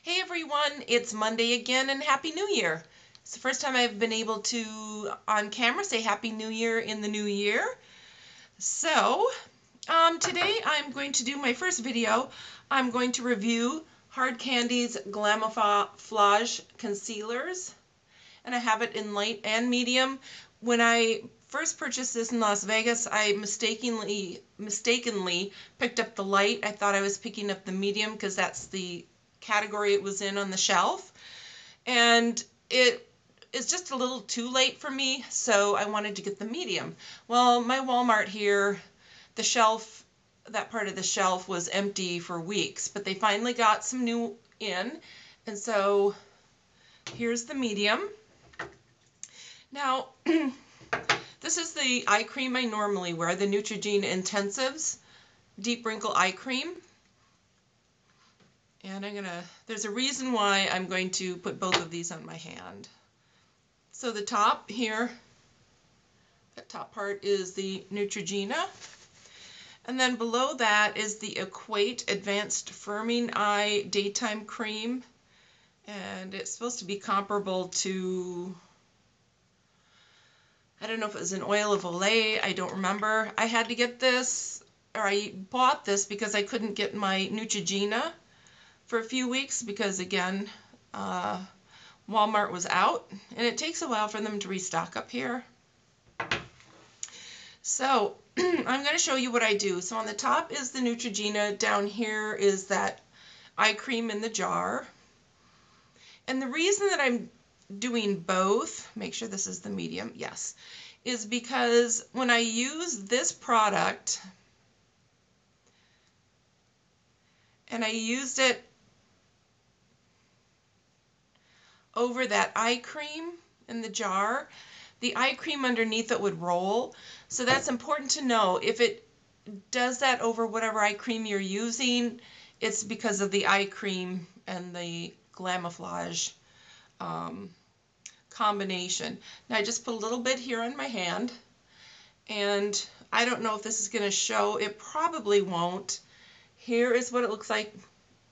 Hey everyone, it's Monday again and Happy New Year. It's the first time I've been able to, on camera, say Happy New Year in the new year. So, today I'm going to do my first video. I'm going to review Hard Candy's Glamoflauge concealers, and I have it in light and medium. When I first purchased this in Las Vegas, I mistakenly picked up the light. I thought I was picking up the medium because that's the category it was in on the shelf, and it is just a little too late for me, so I wanted to get the medium. Well, my Walmart here, the shelf, that part of the shelf was empty for weeks, but they finally got some new in, and so here's the medium. Now, this is the eye cream I normally wear, the Neutrogena Intensives Deep Wrinkle Eye Cream. And there's a reason why I'm going to put both of these on my hand. So the top here, that top part is the Neutrogena. And then below that is the Equate Advanced Firming Eye Daytime Cream. And it's supposed to be comparable to, I don't know if it was an oil of Olay, I don't remember. I had to get this, or I bought this because I couldn't get my Neutrogena for a few weeks because, again, Walmart was out, and it takes a while for them to restock up here. So I'm going to show you what I do. So on the top is the Neutrogena, down here is that eye cream in the jar. And the reason that I'm doing both, make sure this is the medium, yes, is because when I use this product, and I used it over that eye cream in the jar, the eye cream underneath it would roll. So that's important to know. If it does that over whatever eye cream you're using, it's because of the eye cream and the Glamoflauge combination. Now I just put a little bit here on my hand, and I don't know if this is going to show. It probably won't. Here is what it looks like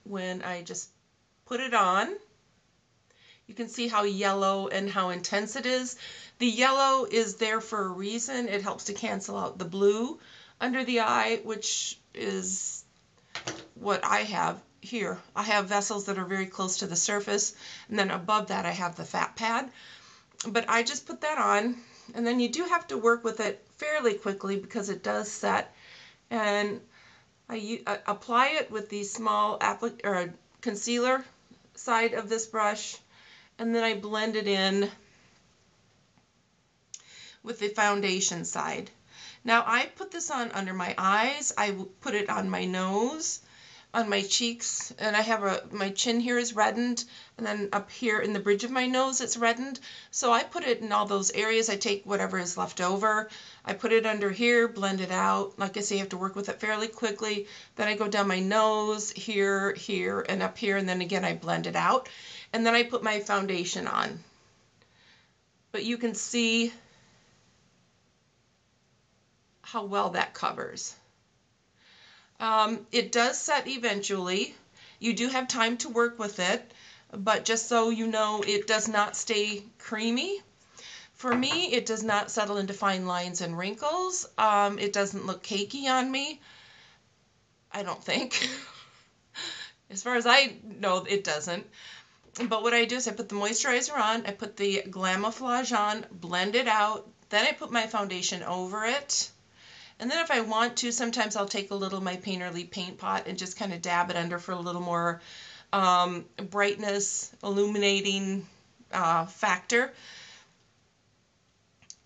when I just put it on. You can see how yellow and how intense it is. The yellow is there for a reason. It helps to cancel out the blue under the eye, which is what I have here. I have vessels that are very close to the surface, and then above that I have the fat pad. But I just put that on, and then you do have to work with it fairly quickly because it does set. And I apply it with the small concealer side of this brush, and then I blend it in with the foundation side. Now I put this on under my eyes, I put it on my nose, on my cheeks, and I have my chin here is reddened, and then up here in the bridge of my nose it's reddened. So I put it in all those areas. I take whatever is left over, I put it under here, blend it out. Like I say, you have to work with it fairly quickly. Then I go down my nose, here, here, and up here, and then again I blend it out. And then I put my foundation on. But you can see how well that covers. It does set eventually. You do have time to work with it, but just so you know, it does not stay creamy. For me, it does not settle into fine lines and wrinkles. It doesn't look cakey on me, I don't think. As far as I know, it doesn't. But what I do is I put the moisturizer on, I put the Glamoflauge on, blend it out, then I put my foundation over it. And then if I want to, sometimes I'll take a little my Painterly paint pot and just kind of dab it under for a little more brightness, illuminating factor.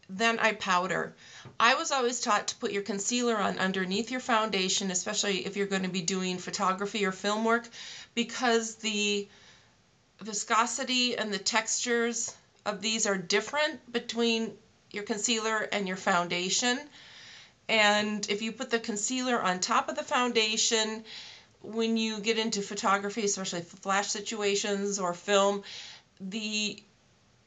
Then I powder. I was always taught to put your concealer on underneath your foundation, especially if you're going to be doing photography or film work, because the viscosity and the textures of these are different between your concealer and your foundation. And if you put the concealer on top of the foundation, when you get into photography, especially flash situations or film, the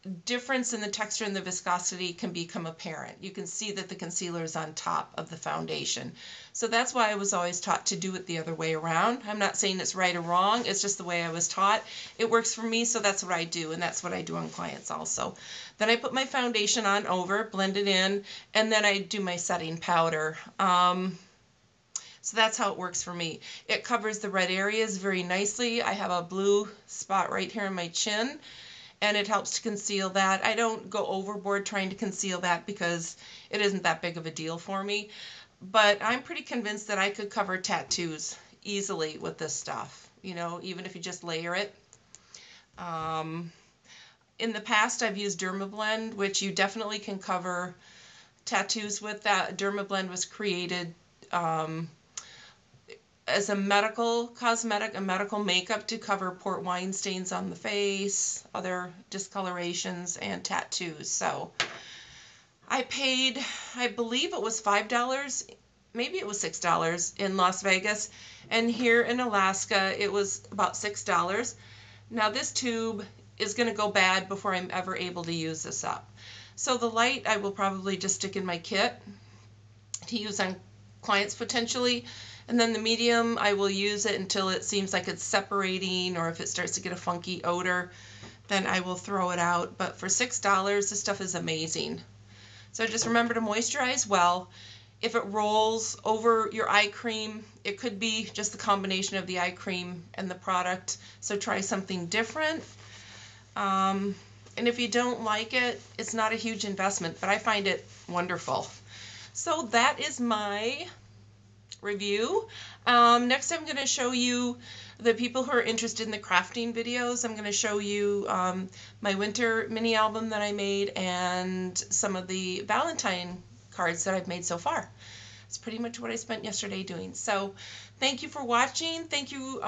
difference in the texture and the viscosity can become apparent. You can see that the concealer is on top of the foundation. So that's why I was always taught to do it the other way around. I'm not saying it's right or wrong, it's just the way I was taught. It works for me, so that's what I do, and that's what I do on clients also. Then I put my foundation on over, blend it in, and then I do my setting powder. So that's how it works for me. It covers the red areas very nicely. I have a blue spot right here in my chin, and it helps to conceal that. I don't go overboard trying to conceal that because it isn't that big of a deal for me. But I'm pretty convinced that I could cover tattoos easily with this stuff, you know, even if you just layer it. In the past, I've used Dermablend, which you definitely can cover tattoos with. That Dermablend was created as a medical cosmetic, a medical makeup to cover port wine stains on the face, other discolorations, and tattoos. So I paid, I believe it was $5, maybe it was $6 in Las Vegas, and here in Alaska it was about $6. Now this tube is going to go bad before I'm ever able to use this up. So the light I will probably just stick in my kit to use on clients potentially, and then the medium I will use it until it seems like it's separating, or if it starts to get a funky odor, then I will throw it out. But for $6, this stuff is amazing. So just remember to moisturize well. If it rolls over your eye cream, it could be just the combination of the eye cream and the product, so try something different. And if you don't like it, it's not a huge investment, but I find it wonderful. So that is my review. Next I'm going to show you the people who are interested in the crafting videos. I'm going to show you my winter mini album that I made and some of the Valentine cards that I've made so far. It's pretty much what I spent yesterday doing. So thank you for watching. Thank you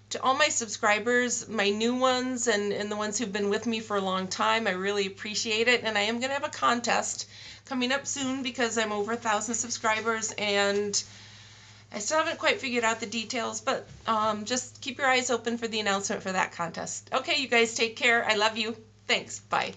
to all my subscribers, my new ones and the ones who've been with me for a long time. I really appreciate it, and I am going to have a contest coming up soon because I'm over 1,000 subscribers and I still haven't quite figured out the details, but just keep your eyes open for the announcement for that contest. Okay, you guys take care. I love you. Thanks. Bye.